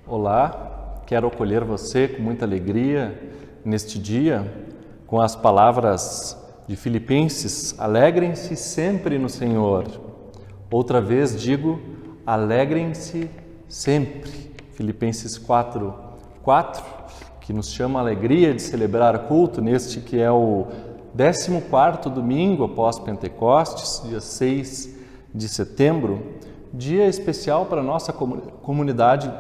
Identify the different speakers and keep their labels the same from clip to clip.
Speaker 1: Olá, quero acolher você com muita alegria neste dia com as palavras de Filipenses: alegrem-se sempre no Senhor. Outra vez digo, alegrem-se sempre. Filipenses 4:4, que nos chama a alegria de celebrar culto neste que é o 14º domingo após Pentecostes, dia 6 de setembro, dia especial para a nossa comunidade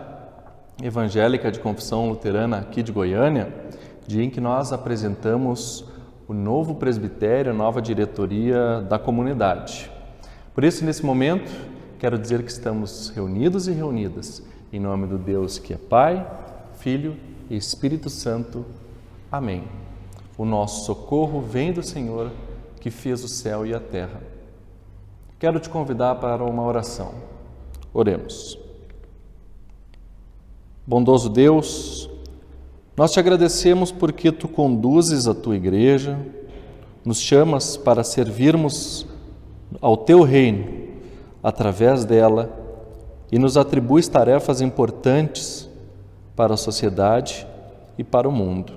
Speaker 1: evangélica de confissão luterana aqui de Goiânia, dia em que nós apresentamos o novo presbitério, a nova diretoria da comunidade. Por isso, nesse momento, quero dizer que estamos reunidos e reunidas em nome do Deus que é Pai, Filho e Espírito Santo. Amém. O nosso socorro vem do Senhor, que fez o céu e a terra. Quero te convidar para uma oração. Oremos. Bondoso Deus, nós te agradecemos porque Tu conduzes a Tua igreja, nos chamas para servirmos ao Teu reino através dela e nos atribuis tarefas importantes para a sociedade e para o mundo.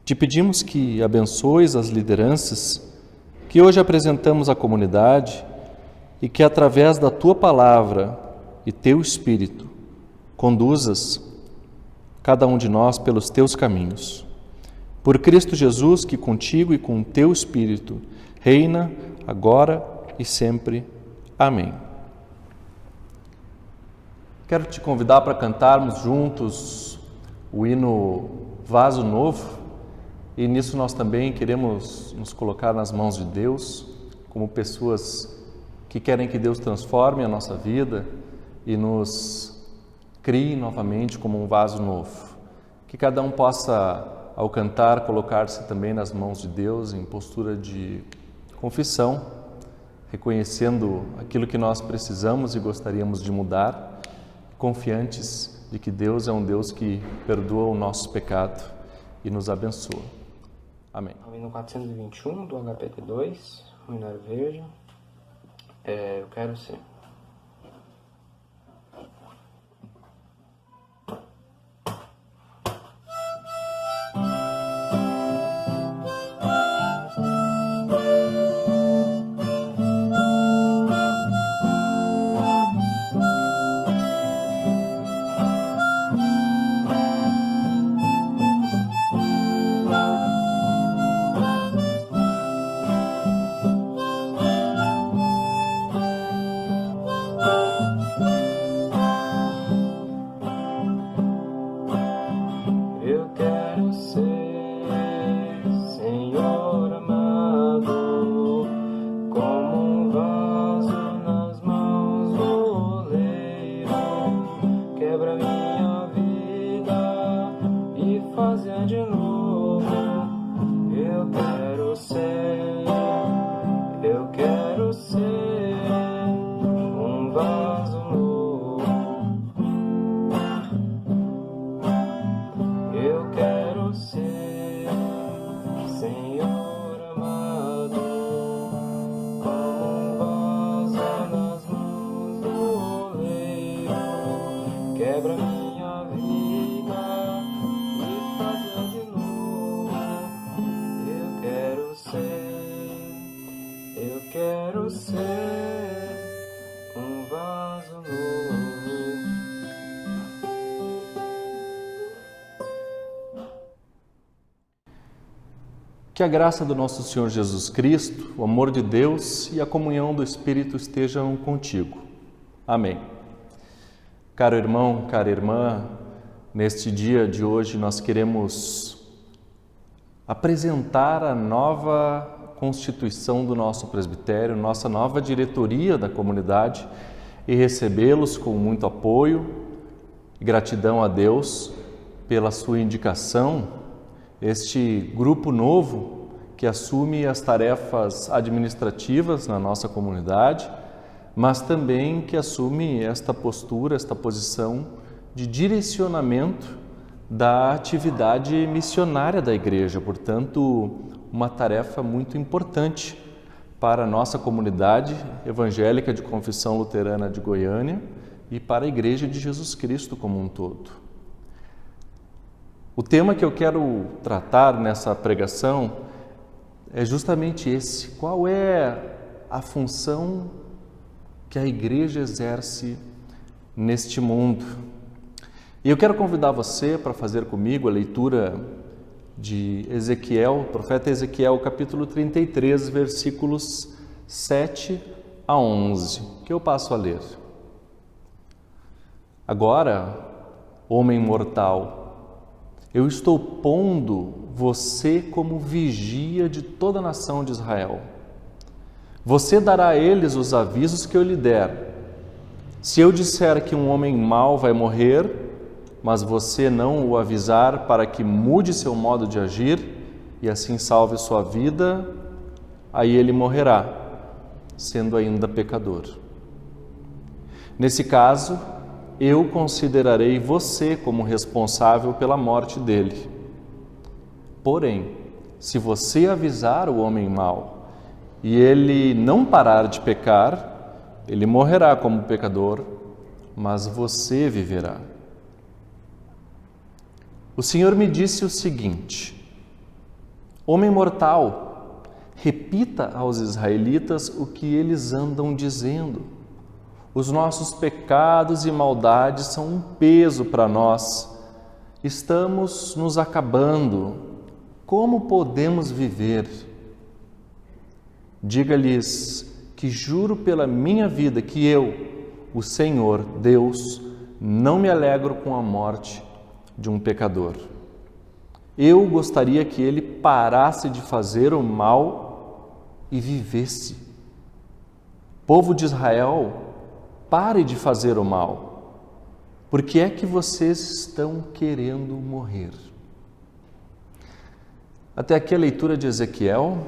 Speaker 1: Te pedimos que abençoes as lideranças que hoje apresentamos à comunidade e que através da Tua palavra e Teu Espírito conduzas cada um de nós pelos Teus caminhos. Por Cristo Jesus, que contigo e com o Teu Espírito reina agora e sempre. Amém. Quero te convidar para cantarmos juntos o hino Vaso Novo, e nisso nós também queremos nos colocar nas mãos de Deus, como pessoas que querem que Deus transforme a nossa vida e nos crie novamente como um vaso novo. Que cada um possa, ao cantar, colocar-se também nas mãos de Deus em postura de confissão, reconhecendo aquilo que nós precisamos e gostaríamos de mudar, confiantes de que Deus é um Deus que perdoa o nosso pecado e nos abençoa. Amém.
Speaker 2: O hino 421 do HPT2, o Hinário Verde. Eu quero ser.
Speaker 1: Que a graça do nosso Senhor Jesus Cristo, o amor de Deus e a comunhão do Espírito estejam contigo. Amém. Caro irmão, cara irmã, neste dia de hoje nós queremos apresentar a nova constituição do nosso presbitério, nossa nova diretoria da comunidade e recebê-los com muito apoio e gratidão a Deus pela sua indicação. Este grupo novo que assume as tarefas administrativas na nossa comunidade, mas também que assume esta postura, esta posição de direcionamento da atividade missionária da igreja. Portanto, uma tarefa muito importante para a nossa comunidade evangélica de confissão luterana de Goiânia, e para a Igreja de Jesus Cristo como um todo. O tema que eu quero tratar nessa pregação é justamente esse: qual é a função que a Igreja exerce neste mundo? E eu quero convidar você para fazer comigo a leitura de Ezequiel, profeta Ezequiel, capítulo 33, versículos 7 a 11, que eu passo a ler. Agora, homem mortal, eu estou pondo você como vigia de toda a nação de Israel. Você dará a eles os avisos que eu lhe der. Se eu disser que um homem mau vai morrer, mas você não o avisar para que mude seu modo de agir e assim salve sua vida, aí ele morrerá, sendo ainda pecador. Nesse caso, eu considerarei você como responsável pela morte dele. Porém, se você avisar o homem mau e ele não parar de pecar, ele morrerá como pecador, mas você viverá. O Senhor me disse o seguinte: homem mortal, repita aos israelitas o que eles andam dizendo. Os nossos pecados e maldades são um peso para nós. Estamos nos acabando. Como podemos viver? Diga-lhes que juro pela minha vida que eu, o Senhor, Deus, não me alegro com a morte de um pecador. Eu gostaria que ele parasse de fazer o mal e vivesse. Povo de Israel, pare de fazer o mal. Por que é que vocês estão querendo morrer? Até aqui a leitura de Ezequiel.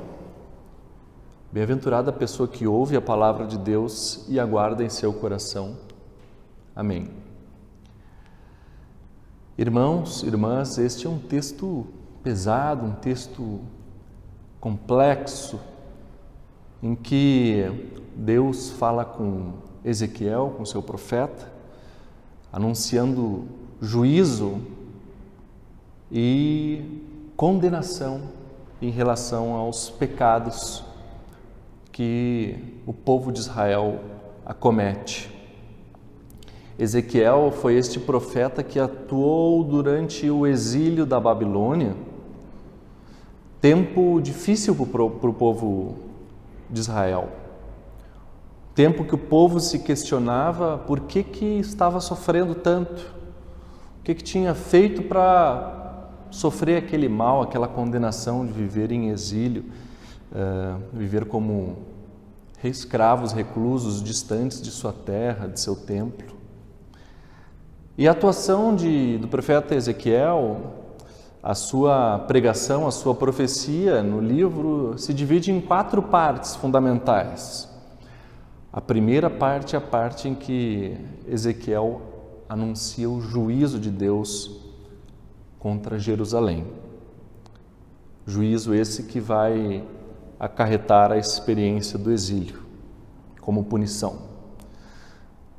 Speaker 1: Bem-aventurada a pessoa que ouve a palavra de Deus e aguarda em seu coração. Amém. Irmãos, irmãs, este é um texto pesado, um texto complexo, em que Deus fala com Ezequiel, com seu profeta, anunciando juízo e condenação em relação aos pecados que o povo de Israel acomete. Ezequiel foi este profeta que atuou durante o exílio da Babilônia, tempo difícil para o povo de Israel, tempo que o povo se questionava por que estava sofrendo tanto, o que tinha feito para sofrer aquele mal, aquela condenação de viver em exílio, viver como escravos, reclusos, distantes de sua terra, de seu templo. E a atuação do profeta Ezequiel, a sua pregação, a sua profecia no livro se divide em 4 partes fundamentais. A primeira parte é a parte em que Ezequiel anuncia o juízo de Deus contra Jerusalém. Juízo esse que vai acarretar a experiência do exílio como punição.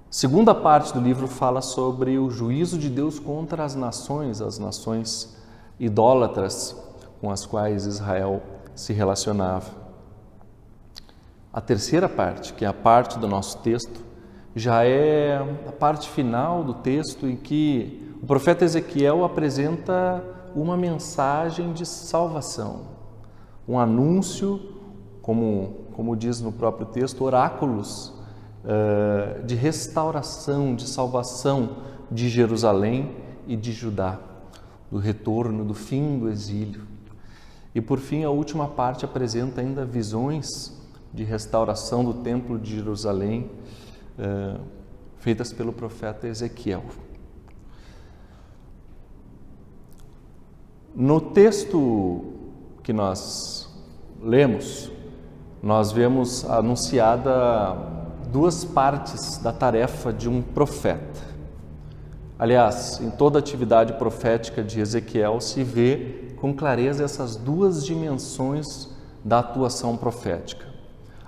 Speaker 1: Segunda parte do livro fala sobre o juízo de Deus contra as nações idólatras com as quais Israel se relacionava. A terceira parte, que é a parte do nosso texto, já é a parte final do texto em que o profeta Ezequiel apresenta uma mensagem de salvação, um anúncio, como diz no próprio texto, oráculos de restauração, de salvação de Jerusalém e de Judá, do retorno, do fim do exílio. E por fim, a última parte apresenta ainda visões de restauração do templo de Jerusalém, feitas pelo profeta Ezequiel. No texto que nós lemos, nós vemos anunciada 2 partes da tarefa de um profeta. Aliás, em toda a atividade profética de Ezequiel se vê com clareza essas 2 dimensões da atuação profética.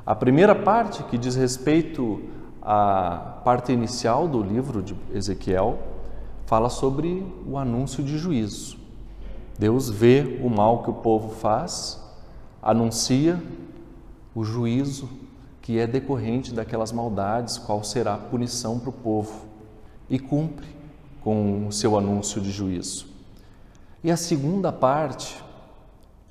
Speaker 1: A primeira parte, que diz respeito a parte inicial do livro de Ezequiel fala sobre o anúncio de juízo. Deus vê o mal que o povo faz, anuncia o juízo que é decorrente daquelas maldades, qual será a punição para o povo, e cumpre com o seu anúncio de juízo. E a segunda parte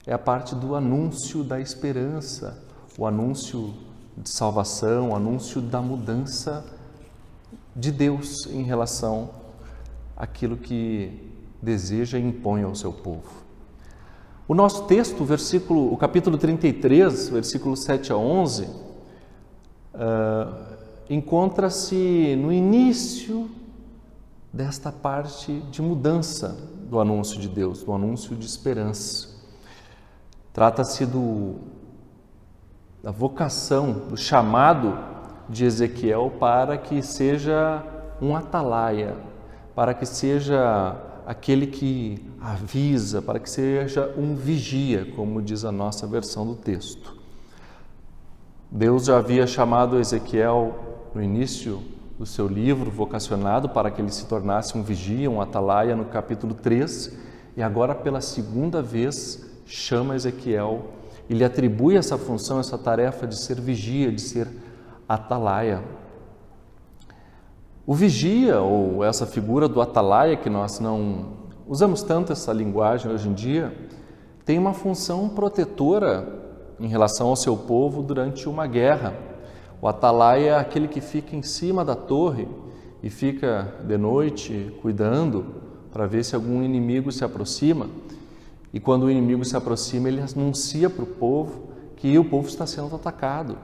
Speaker 1: é a parte do anúncio da esperança, o anúncio de salvação, o anúncio da mudança de Deus em relação àquilo que deseja e impõe ao seu povo. O nosso texto, o capítulo 33, versículos 7 a 11, encontra-se no início desta parte de mudança do anúncio de Deus, do anúncio de esperança. Trata-se da vocação, do chamado de Ezequiel para que seja um atalaia, para que seja aquele que avisa, para que seja um vigia, como diz a nossa versão do texto. Deus já havia chamado Ezequiel no início do seu livro, vocacionado para que ele se tornasse um vigia, um atalaia, no capítulo 3, e agora pela segunda vez chama Ezequiel e lhe atribui essa função, essa tarefa de ser vigia, de ser atalaia. O vigia, ou essa figura do atalaia, que nós não usamos tanto essa linguagem hoje em dia, tem uma função protetora em relação ao seu povo durante uma guerra. O atalaia é aquele que fica em cima da torre e fica de noite cuidando para ver se algum inimigo se aproxima. E quando o inimigo se aproxima, ele anuncia para o povo que o povo está sendo atacado.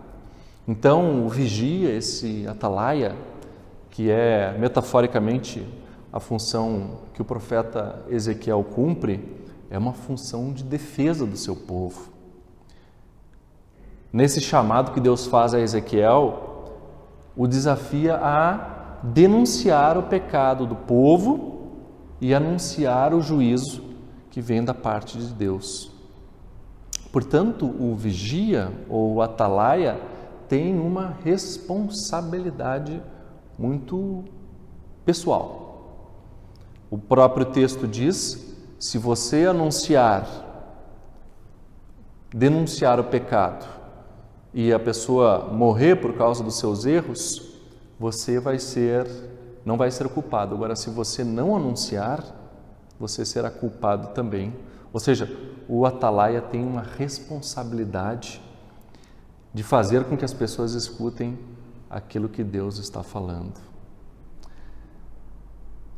Speaker 1: Então, o vigia, esse atalaia, que é metaforicamente a função que o profeta Ezequiel cumpre, é uma função de defesa do seu povo. Nesse chamado que Deus faz a Ezequiel, o desafia a denunciar o pecado do povo e anunciar o juízo que vem da parte de Deus. Portanto, o vigia ou o atalaia tem uma responsabilidade muito pessoal. O próprio texto diz: se você denunciar o pecado e a pessoa morrer por causa dos seus erros, você não vai ser culpado. Agora, se você não anunciar, você será culpado também. Ou seja, o atalaia tem uma responsabilidade de fazer com que as pessoas escutem aquilo que Deus está falando.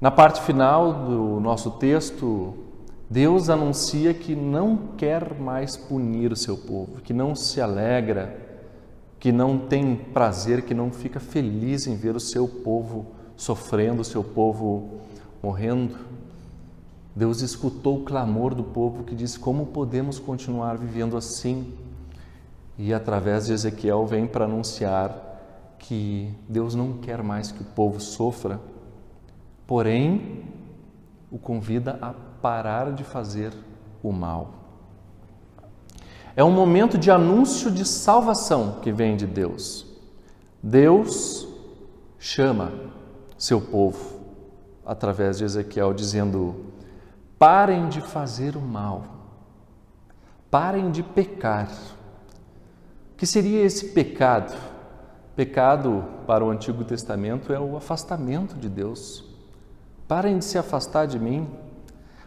Speaker 1: Na parte final do nosso texto, Deus anuncia que não quer mais punir o seu povo, que não se alegra, que não tem prazer, que não fica feliz em ver o seu povo sofrendo, o seu povo morrendo. Deus escutou o clamor do povo que diz: como podemos continuar vivendo assim? E através de Ezequiel vem para anunciar que Deus não quer mais que o povo sofra, porém o convida a parar de fazer o mal. É um momento de anúncio de salvação que vem de Deus. Deus chama seu povo através de Ezequiel dizendo: parem de fazer o mal, parem de pecar. O que seria esse pecado? Pecado para o Antigo Testamento é o afastamento de Deus. Parem de se afastar de mim,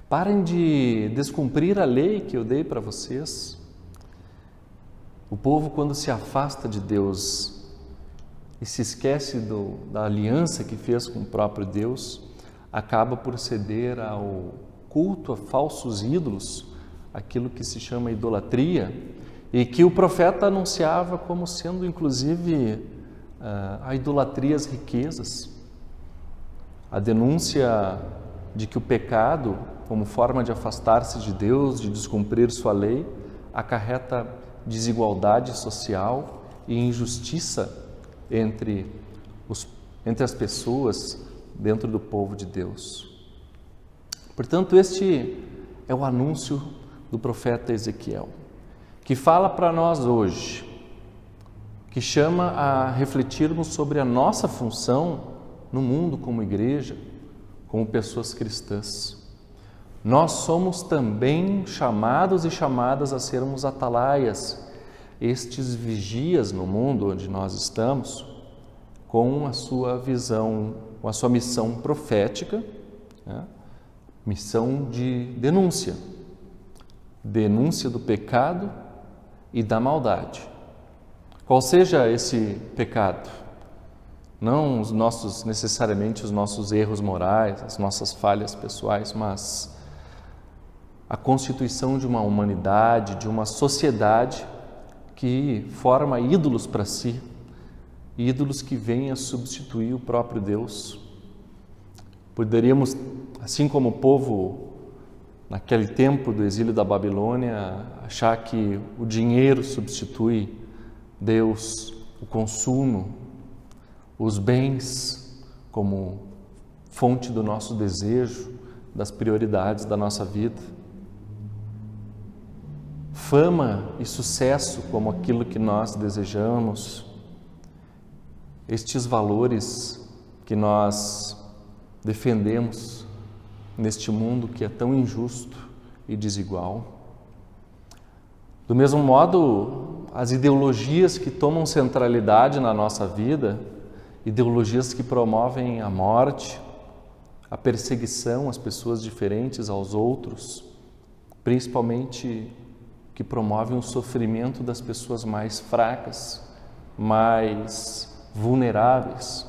Speaker 1: parem de descumprir a lei que eu dei para vocês. O povo, quando se afasta de Deus e se esquece da aliança que fez com o próprio Deus, acaba por ceder ao culto a falsos ídolos, aquilo que se chama idolatria, e que o profeta anunciava como sendo inclusive a idolatria às riquezas. A denúncia de que o pecado, como forma de afastar-se de Deus, de descumprir sua lei, acarreta desigualdade social e injustiça entre as pessoas dentro do povo de Deus. Portanto, este é o anúncio do profeta Ezequiel, que fala para nós hoje que chama a refletirmos sobre a nossa função no mundo como igreja, como pessoas cristãs. Nós somos também chamados e chamadas a sermos atalaias, estes vigias no mundo onde nós estamos, com a sua visão, com a sua missão profética, né? Missão de denúncia do pecado e da maldade. Qual seja esse pecado? Não necessariamente os nossos erros morais, as nossas falhas pessoais, mas a constituição de uma humanidade, de uma sociedade que forma ídolos para si, ídolos que vêm a substituir o próprio Deus. Poderíamos, assim como o povo naquele tempo do exílio da Babilônia, achar que o dinheiro substitui Deus, o consumo, os bens como fonte do nosso desejo, das prioridades da nossa vida. Fama e sucesso como aquilo que nós desejamos. Estes valores que nós defendemos neste mundo que é tão injusto e desigual. Do mesmo modo, as ideologias que tomam centralidade na nossa vida, ideologias que promovem a morte, a perseguição às pessoas diferentes, aos outros, principalmente que promovem o sofrimento das pessoas mais fracas, mais vulneráveis,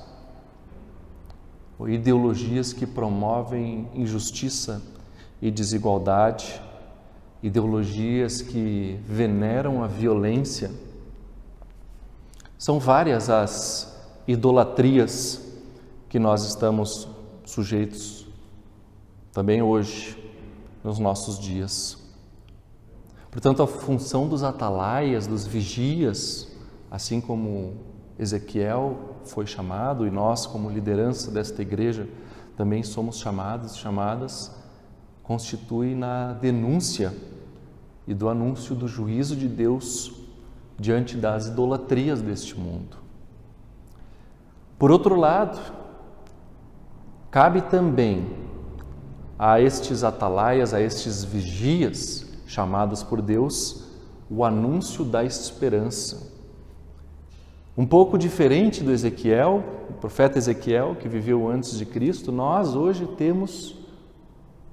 Speaker 1: ou ideologias que promovem injustiça e desigualdade, ideologias que veneram a violência. São várias as idolatrias que nós estamos sujeitos também hoje, nos nossos dias. Portanto, a função dos atalaias, dos vigias, assim como Ezequiel foi chamado, e nós, como liderança desta igreja, também somos chamados, chamadas, constitui na denúncia e do anúncio do juízo de Deus diante das idolatrias deste mundo. Por outro lado, cabe também a estes atalaias, a estes vigias chamados por Deus, o anúncio da esperança. Um pouco diferente do Ezequiel, o profeta Ezequiel, que viveu antes de Cristo, nós hoje temos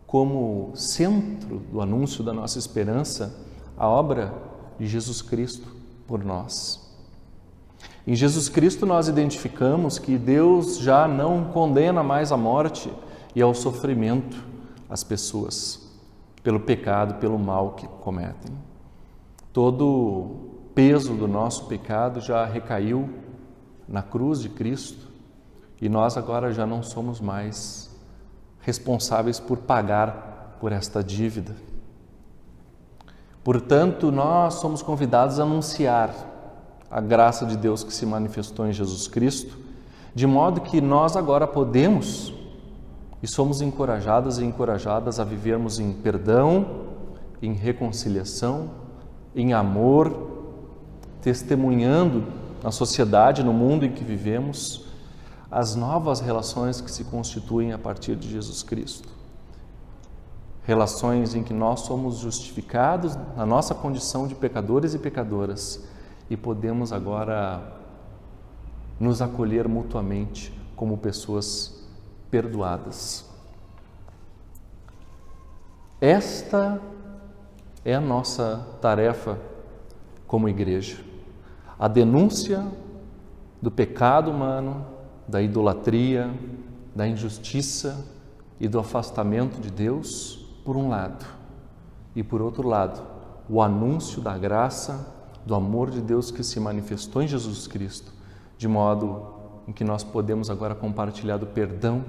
Speaker 1: como centro do anúncio da nossa esperança a obra de Jesus Cristo por nós. Em Jesus Cristo nós identificamos que Deus já não condena mais à morte e ao sofrimento as pessoas pelo pecado, pelo mal que cometem. Todo o peso do nosso pecado já recaiu na cruz de Cristo e nós agora já não somos mais responsáveis por pagar por esta dívida. Portanto, nós somos convidados a anunciar a graça de Deus que se manifestou em Jesus Cristo, de modo que nós agora podemos e somos encorajadas e encorajadas a vivermos em perdão, em reconciliação, em amor, testemunhando na sociedade, no mundo em que vivemos, as novas relações que se constituem a partir de Jesus Cristo. Relações em que nós somos justificados na nossa condição de pecadores e pecadoras e podemos agora nos acolher mutuamente como pessoas perdoadas. Esta é a nossa tarefa como igreja. A denúncia do pecado humano, da idolatria, da injustiça e do afastamento de Deus, por um lado, e por outro lado, o anúncio da graça, do amor de Deus que se manifestou em Jesus Cristo, de modo em que nós podemos agora compartilhar do perdão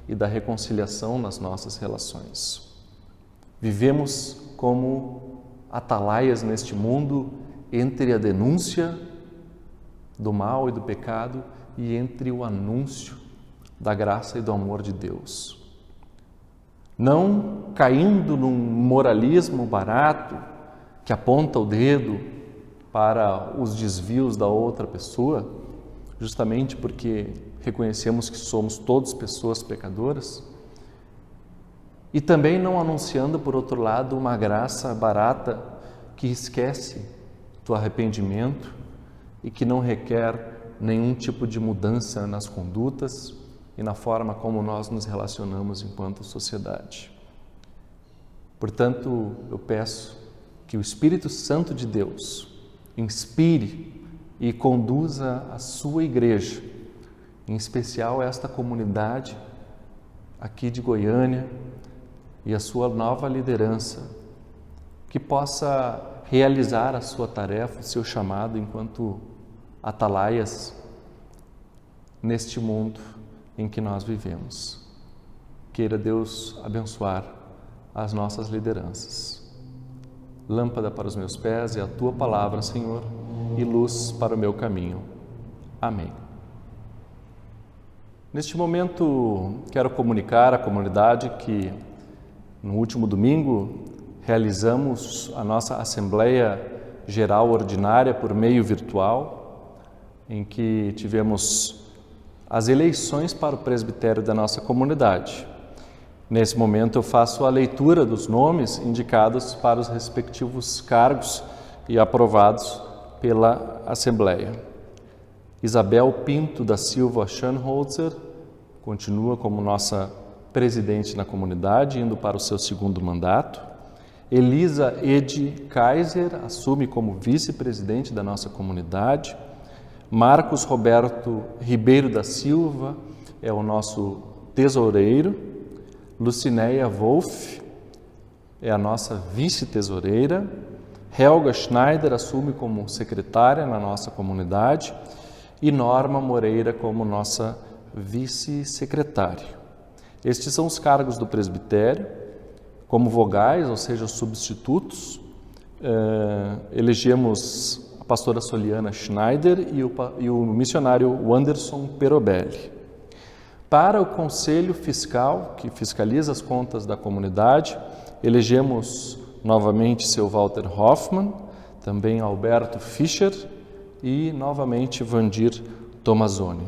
Speaker 1: e da reconciliação nas nossas relações. Vivemos como atalaias neste mundo entre a denúncia do mal e do pecado e entre o anúncio da graça e do amor de Deus. Não caindo num moralismo barato que aponta o dedo para os desvios da outra pessoa, justamente porque reconhecemos que somos todos pessoas pecadoras, e também não anunciando, por outro lado, uma graça barata que esquece do arrependimento e que não requer nenhum tipo de mudança nas condutas e na forma como nós nos relacionamos enquanto sociedade. Portanto, eu peço que o Espírito Santo de Deus inspire e conduza a sua igreja, em especial esta comunidade aqui de Goiânia e a sua nova liderança, que possa realizar a sua tarefa, o seu chamado enquanto atalaias neste mundo em que nós vivemos. Queira Deus abençoar as nossas lideranças. Lâmpada para os meus pés é a Tua palavra, Senhor, e luz para o meu caminho. Amém. Neste momento, quero comunicar à comunidade que no último domingo realizamos a nossa Assembleia Geral Ordinária por meio virtual, em que tivemos as eleições para o presbitério da nossa comunidade. Nesse momento eu faço a leitura dos nomes indicados para os respectivos cargos e aprovados pela Assembleia. Isabel Pinto da Silva Schanholzer continua como nossa presidente na comunidade, indo para o seu segundo mandato. Elisa Edi Kaiser assume como vice-presidente da nossa comunidade. Marcos Roberto Ribeiro da Silva é o nosso tesoureiro. Lucinéia Wolff é a nossa vice-tesoureira. Helga Schneider assume como secretária na nossa comunidade e Norma Moreira como nossa vice-secretária. Estes são os cargos do presbitério. Como vogais, ou seja, substitutos, elegemos a pastora Soliana Schneider e o missionário Wanderson Perobelli. Para o Conselho Fiscal, que fiscaliza as contas da comunidade, elegemos novamente seu Walter Hoffmann, também Alberto Fischer e novamente Vandir Tomazoni.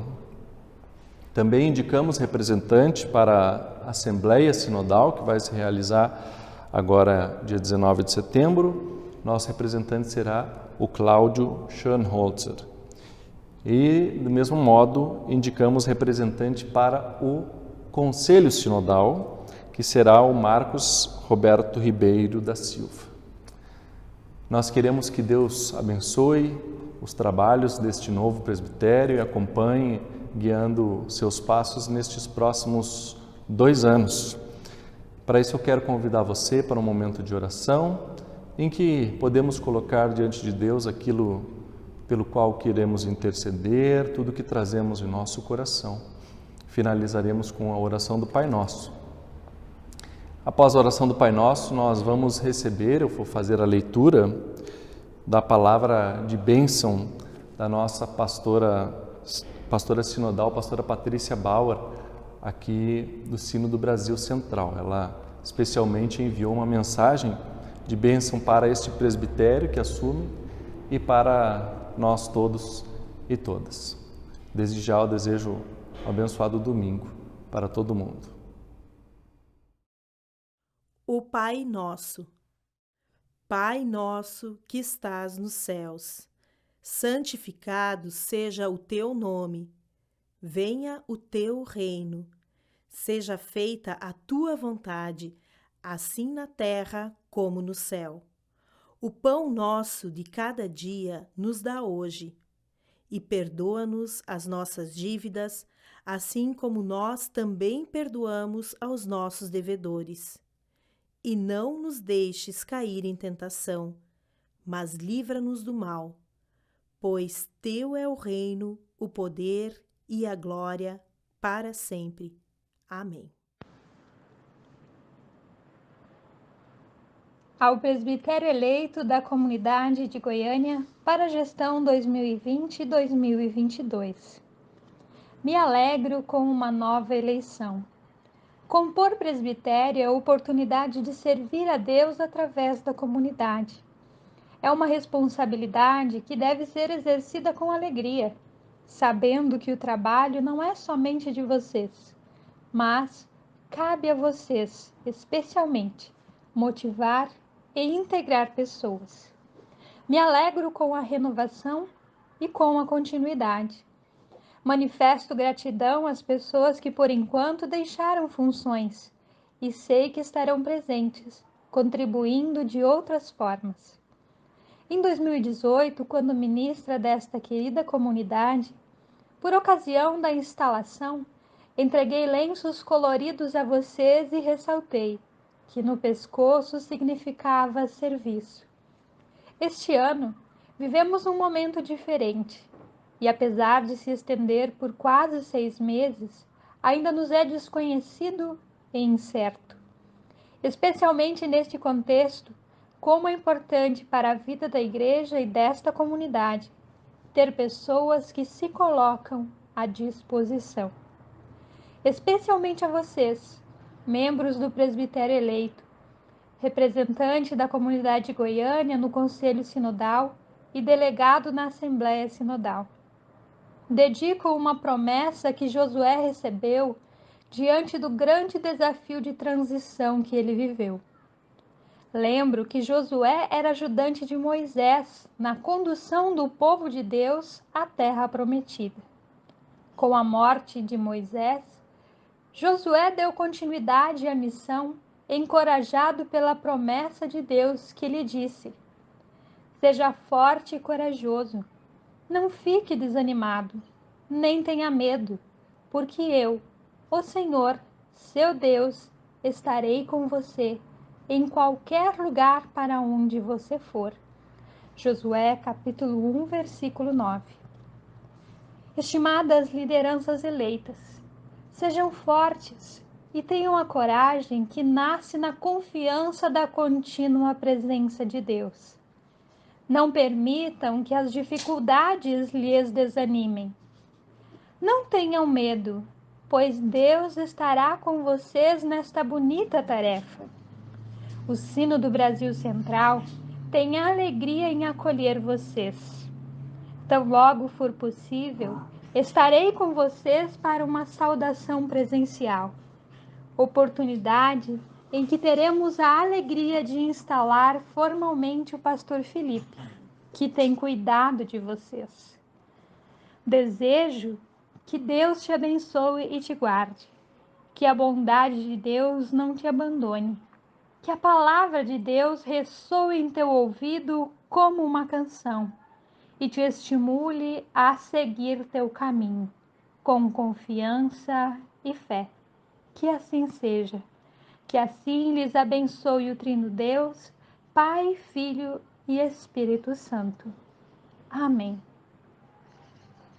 Speaker 1: Também indicamos representante para a Assembleia Sinodal, que vai se realizar agora dia 19 de setembro. Nosso representante será o Cláudio Schanholzer. E, do mesmo modo, indicamos representante para o Conselho Sinodal, que será o Marcos Roberto Ribeiro da Silva. Nós queremos que Deus abençoe os trabalhos deste novo presbitério e acompanhe, guiando seus passos nestes próximos 2 anos. Para isso eu quero convidar você para um momento de oração, em que podemos colocar diante de Deus aquilo pelo qual queremos interceder, tudo que trazemos em nosso coração. Finalizaremos com a oração do Pai Nosso. Após a oração do Pai Nosso, nós vamos receber, eu vou fazer a leitura da palavra de bênção da nossa pastora sinodal, pastora Patrícia Bauer, aqui do Sino do Brasil Central. Ela especialmente enviou uma mensagem de bênção para este presbitério que assume e para nós todos e todas. Desde já eu desejo um abençoado domingo para todo mundo.
Speaker 3: O Pai Nosso. Pai nosso que estás nos céus, santificado seja o teu nome. Venha o teu reino. Seja feita a tua vontade, assim na terra como no céu. O pão nosso de cada dia nos dá hoje. E perdoa-nos as nossas dívidas, assim como nós também perdoamos aos nossos devedores. E não nos deixes cair em tentação, mas livra-nos do mal. Pois teu é o reino, o poder e a glória para sempre. Amém.
Speaker 4: Ao presbitério eleito da comunidade de Goiânia para a gestão 2020-2022. Me alegro com uma nova eleição. Compor presbitério é a oportunidade de servir a Deus através da comunidade. É uma responsabilidade que deve ser exercida com alegria, sabendo que o trabalho não é somente de vocês, mas cabe a vocês, especialmente, motivar e integrar pessoas. Me alegro com a renovação e com a continuidade. Manifesto gratidão às pessoas que por enquanto deixaram funções e sei que estarão presentes, contribuindo de outras formas. Em 2018, quando ministra desta querida comunidade, por ocasião da instalação, entreguei lenços coloridos a vocês e ressaltei que no pescoço significava serviço. Este ano, vivemos um momento diferente e, apesar de se estender por quase 6 meses, ainda nos é desconhecido e incerto. Especialmente neste contexto, como é importante para a vida da Igreja e desta comunidade ter pessoas que se colocam à disposição. Especialmente a vocês, membros do presbitério eleito, representante da comunidade de Goiânia no Conselho Sinodal e delegado na Assembleia Sinodal. Dedico uma promessa que Josué recebeu diante do grande desafio de transição que ele viveu. Lembro que Josué era ajudante de Moisés na condução do povo de Deus à terra prometida. Com a morte de Moisés, Josué deu continuidade à missão, encorajado pela promessa de Deus que lhe disse: seja forte e corajoso, não fique desanimado, nem tenha medo, porque eu, o Senhor, seu Deus, estarei com você em qualquer lugar para onde você for. Josué capítulo 1, versículo 9. Estimadas lideranças eleitas, sejam fortes e tenham a coragem que nasce na confiança da contínua presença de Deus. Não permitam que as dificuldades lhes desanimem. Não tenham medo, pois Deus estará com vocês nesta bonita tarefa. O Sino do Brasil Central tem a alegria em acolher vocês. Tão logo for possível, estarei com vocês para uma saudação presencial. Oportunidade em que teremos a alegria de instalar formalmente o pastor Felipe, que tem cuidado de vocês. Desejo que Deus te abençoe e te guarde, que a bondade de Deus não te abandone, que a palavra de Deus ressoe em teu ouvido como uma canção e te estimule a seguir teu caminho, com confiança e fé. Que assim seja. Que assim lhes abençoe o Trino Deus, Pai, Filho e Espírito Santo. Amém.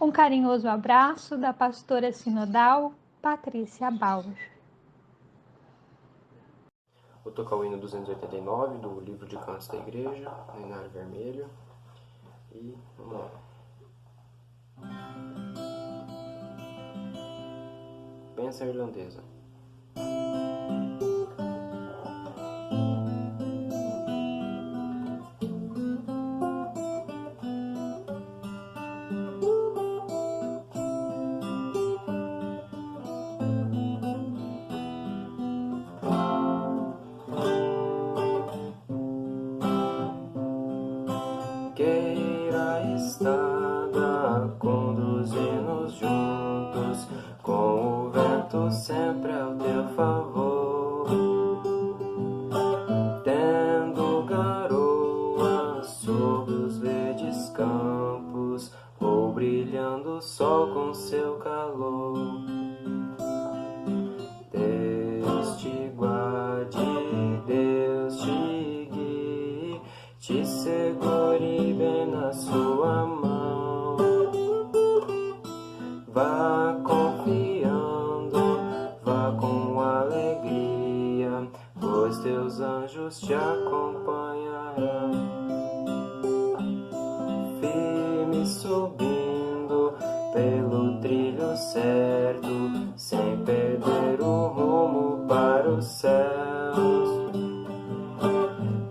Speaker 4: Um carinhoso abraço da pastora sinodal Patrícia Bauer.
Speaker 2: Vou tocar o hino 289 do livro de cantos da igreja, Reinário Vermelho. E vamos lá. Bênção irlandesa. Queira a estrada conduzir-nos juntos, com o vento sempre ao teu favor, tendo garoa sobre os verdes campos, ou brilhando o sol com seu calor. Deus te guarde, Deus te guie, te segure bem na sua mão. Vá confiando, vá com alegria, pois teus anjos te acompanharão. Firme subindo pelo trilho certo, sem perder o rumo para os céus,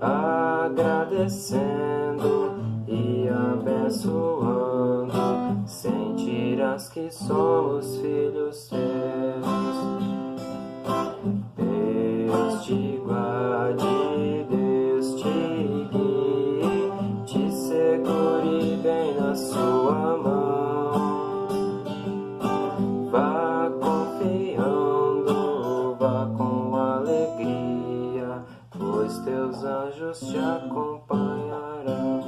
Speaker 2: agradecendo abençoando, sentirás que somos filhos teus. Deus te guarde, Deus te guie, te segure bem na sua mão. Vá confiando, vá com alegria, pois teus anjos te acompanharão.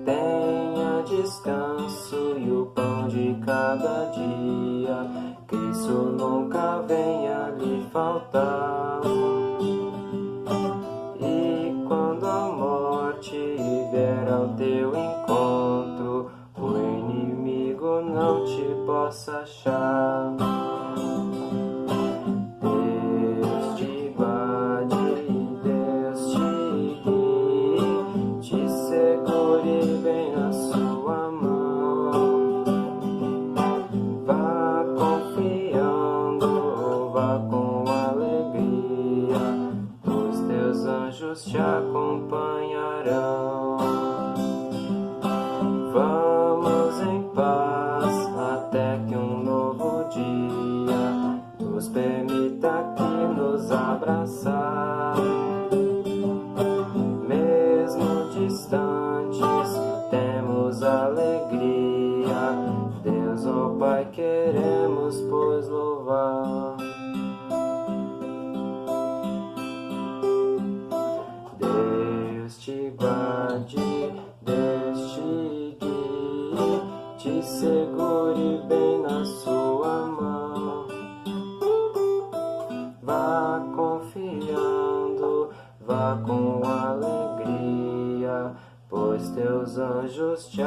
Speaker 2: Tenha descanso e o pão de cada dia, que isso nunca venha lhe faltar. E quando a morte vier ao teu encontro, o inimigo não te possa achar. Deus te guarde, Deus te guie, te segure bem na sua mão. Vá confiando, vá com alegria, os teus anjos te acompanharão. Vamos em paz até que um novo dia nos permita aqui nos abraçar. Mesmo distantes, temos alegria. Deus, ó Pai, queremos pois louvar. Deus te guarde, Deus te guie, te segure bem na sua mão. Vá confiando, vá com alegria, pois teus anjos te